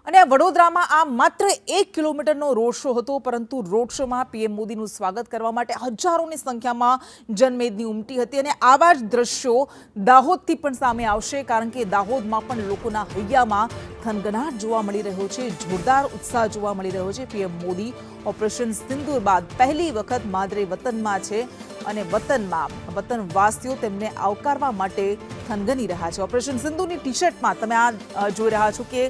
અને વડોદરામાં આ માત્ર 1 કિલોમીટરનો રોડ શો હતો, પરંતુ રોડ શોમાં પીએમ મોદીનું સ્વાગત કરવા માટે હજારોની સંખ્યામાં જનમેદની ઉમટી હતી અને આવા જ દ્રશ્યો દાહોદથી પણ સામે આવશે, કારણ કે દાહોદમાં પણ લોકોના હૈયામાં થનગનાટ જોવા મળી રહ્યો છે, જોરદાર ઉત્સાહ જોવા મળી રહ્યો છે। પીએમ મોદી ઓપરેશન સિંદૂર બાદ પહેલી વખત માદરે વતનમાં છે અને વતનવાસીઓ તેમને આવકારવા માટે થનગની રહ્યા છે। ઓપરેશન સિંદૂરની ટી-શર્ટમાં તમે આ જોઈ રહ્યા છો કે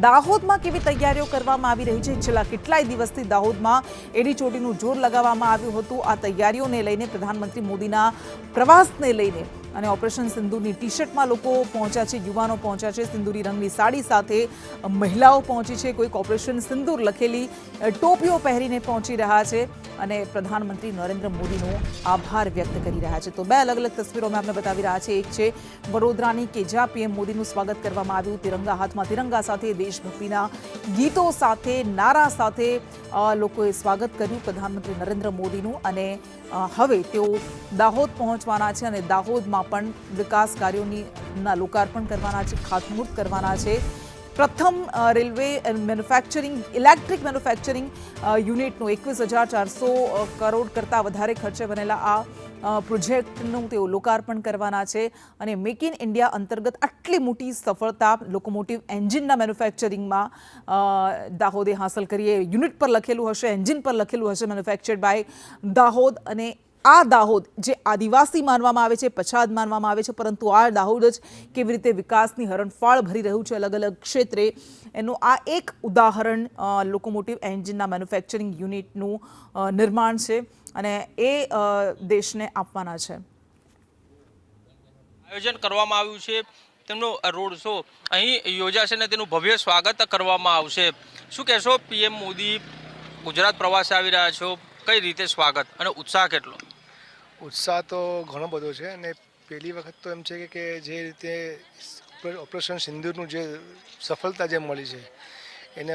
દાહોદમાં કેવી તૈયારીઓ કરવામાં આવી રહી છે। છેલ્લા કેટલાય દિવસથી દાહોદમાં એડી ચોટીનું જોર લગાવવામાં આવ્યું હતું આ તૈયારીઓને લઈને, પ્રધાનમંત્રી મોદીના પ્રવાસને લઈને, અને ઓપરેશન સિંદૂરની ટી-શર્ટમાં લોકો પહોંચ્યા છે, યુવાનો પહોંચ્યા છે, સિંદૂરી રંગની સાડી સાથે મહિલાઓ પહોંચી છે, કોઈક ઓપરેશન સિંદૂર લખેલી ટોપીઓ પહેરીને પહોંચી રહ્યા છે અને પ્રધાનમંત્રી નરેન્દ્ર મોદીનો આભાર વ્યક્ત કરી રહ્યા છે। તો બે અલગ અલગ તસવીરો અમે આપને બતાવી રહ્યા છે। એક છે વડોદરાની કે જ્યાં પીએમ મોદીનું સ્વાગત કરવામાં આવ્યું, તિરંગા હાથમાં, તિરંગા સાથે, દેશભક્તિના ગીતો સાથે, નારા સાથે લોકોએ સ્વાગત કર્યું પ્રધાનમંત્રી નરેન્દ્ર મોદીનું, અને હવે તેઓ દાહોદ પહોંચવાના છે અને દાહોદમાં પણ વિકાસ કાર્યોના લોકાર્પણ કરવાના છે, ખાતમુહૂર્ત કરવાના છે। પ્રથમ રેલવે મેન્યુફેક્ચરિંગ ઇલેક્ટ્રિક મેન્યુફેક્ચરિંગ યુનિટનું 21,400 કરોડ કરતાં વધારે ખર્ચે બનેલા આ પ્રોજેક્ટનું તેઓ લોકાર્પણ કરવાના છે અને મેક ઇન ઇન્ડિયા અંતર્ગત આટલી મોટી સફળતા લોકોમોટિવ એન્જિનના મેન્યુફેક્ચરિંગમાં દાહોદે હાંસલ કરી। યુનિટ પર લખેલું હશે, એન્જિન પર લખેલું હશે મેન્યુફેક્ચર્ડ બાય દાહોદ, અને આ દાહોદ જે આદિવાસી માનવામાં આવે છે, પછાત માનવામાં આવે છે, પરંતુ આ દાહોદ જ કેવી રીતે વિકાસની હરણફાળ ભરી રહ્યું છે અલગ અલગ ક્ષેત્રે, એનું આ એક ઉદાહરણ લોકોમોટિવ એન્જિનના મેન્યુફેક્ચરિંગ યુનિટનું નિર્માણ છે અને એ દેશને આપવાના છે। આયોજન કરવામાં આવ્યું છે, તેમનો રોડ શો અહીં યોજાશે અને તેનું ભવ્ય સ્વાગત કરવામાં આવશે। શું કહેશો, પીએમ મોદી ગુજરાત પ્રવાસે આવી રહ્યા છો, કઈ રીતે સ્વાગત અને ઉત્સાહ કેટલો? ઉત્સાહ તો ઘણો બધો છે અને પહેલી વખત તો એમ છે કે જે રીતે ઓપરેશન સિંદૂરનું જે સફળતા જે મળી છે એને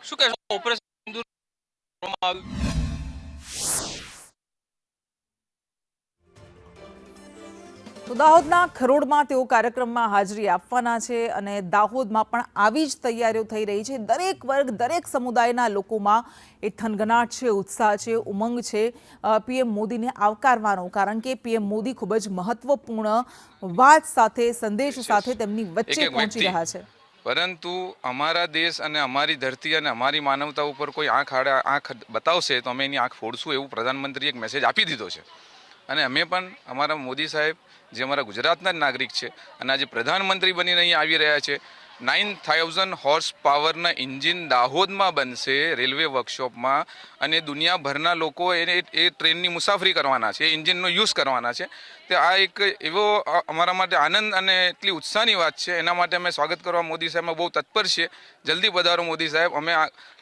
શું કહેશો, ઓપરેશન સિંદૂર તો દાહોદના ખરોડમાં તેઓ કાર્યક્રમમાં હાજરી આપવાના છે અને દાહોદમાં પણ આવી જ તૈયારીઓ થઈ રહી છે। દરેક વર્ગ, દરેક સમુદાયના લોકોમાં એ થનગનાટ છે, ઉત્સાહ છે, ઉમંગ છે પીએમ મોદીને આવકારવાનો, કારણ કે પીએમ મોદી ખૂબ જ મહત્વપૂર્ણ વાત સાથે, સંદેશ સાથે તેમની વચ્ચે પહોંચી રહ્યા છે। પરંતુ અમારા દેશ અને અમારી ધરતી અને અમારી માનવતા ઉપર કોઈ આંખ બતાવશે તો અમે એની આંખ ફોડશું, એવું પ્રધાનમંત્રીએ એક મેસેજ આપી દીધો છે। અને અમે પણ અમારા મોદી સાહેબ જે અમારા ગુજરાતના જ નાગરિક છે અને આજે પ્રધાનમંત્રી બનીને અહીં આવી રહ્યા છે, 9,000 હોર્સ પાવરના એન્જિન દાહોદમાં બનશે રેલવે વર્કશોપમાં, અને દુનિયાભરના લોકો એ ટ્રેનની મુસાફરી કરવાના છે, એન્જિનનો યુઝ કરવાના છે। તો આ એક એવો અમારા માટે આનંદ અને એટલી ઉત્સાહની વાત છે, એના માટે અમે સ્વાગત કરવા મોદી સાહેબમાં બહુ તત્પર છીએ। જલ્દી પધારો મોદી સાહેબ, અમે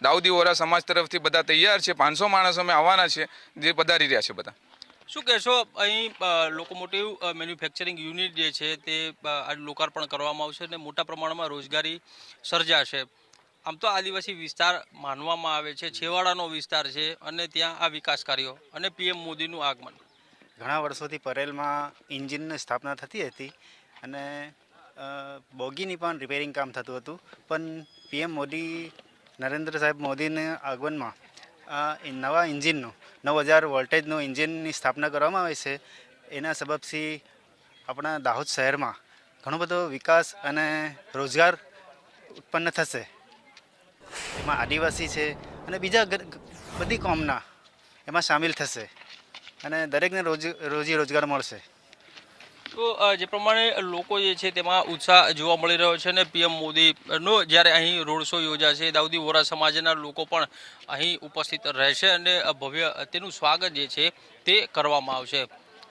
દાઉદી વોરા સમાજ તરફથી બધા તૈયાર છે, 500 માણસ અમે આવવાના છે જે પધારી રહ્યા છે બધા। શું કહેશો, અહીં લોકોમોટિવ મેન્યુફેક્ચરિંગ યુનિટ જે છે તે લોકાર્પણ કરવામાં આવશે અને મોટા પ્રમાણમાં રોજગારી સર્જાશે। આમ તો આદિવાસી વિસ્તાર માનવામાં આવે છે, છેવાડાનો વિસ્તાર છે, અને ત્યાં આ વિકાસ કાર્યો અને પીએમ મોદીનું આગમન, ઘણા વર્ષોથી પરેલમાં એન્જિનની સ્થાપના થતી હતી અને બોગીની પણ રિપેરિંગ કામ થતું હતું, પણ પીએમ મોદી, નરેન્દ્ર સાહેબ મોદીના આગમનમાં નવા એન્જિનનું 9,000 વોલ્ટેજનું એન્જિનની સ્થાપના કરવામાં આવે છે। એના સબબથી આપણા દાહોદ શહેરમાં ઘણો બધો વિકાસ અને રોજગાર ઉત્પન્ન થશે। એમાં આદિવાસી છે અને બીજા બધી કોમના એમાં સામેલ થશે અને દરેકને રોજી રોજગાર મળશે। તો જે પ્રમાણે લોકો જે છે તેમાં ઉત્સાહ જોવા મળી રહ્યો છે અને પીએમ મોદીનો જ્યારે અહીં રોડ શો યોજાશે, દાઉદી વોરા સમાજના લોકો પણ અહીં ઉપસ્થિત રહેશે અને ભવ્ય તેનું સ્વાગત જે છે તે કરવામાં આવશે।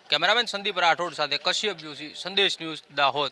કેમેરામેન સંદીપ રાઠોડ સાથે કશ્યપ જોશી, સંદેશ ન્યૂઝ, દાહોદ।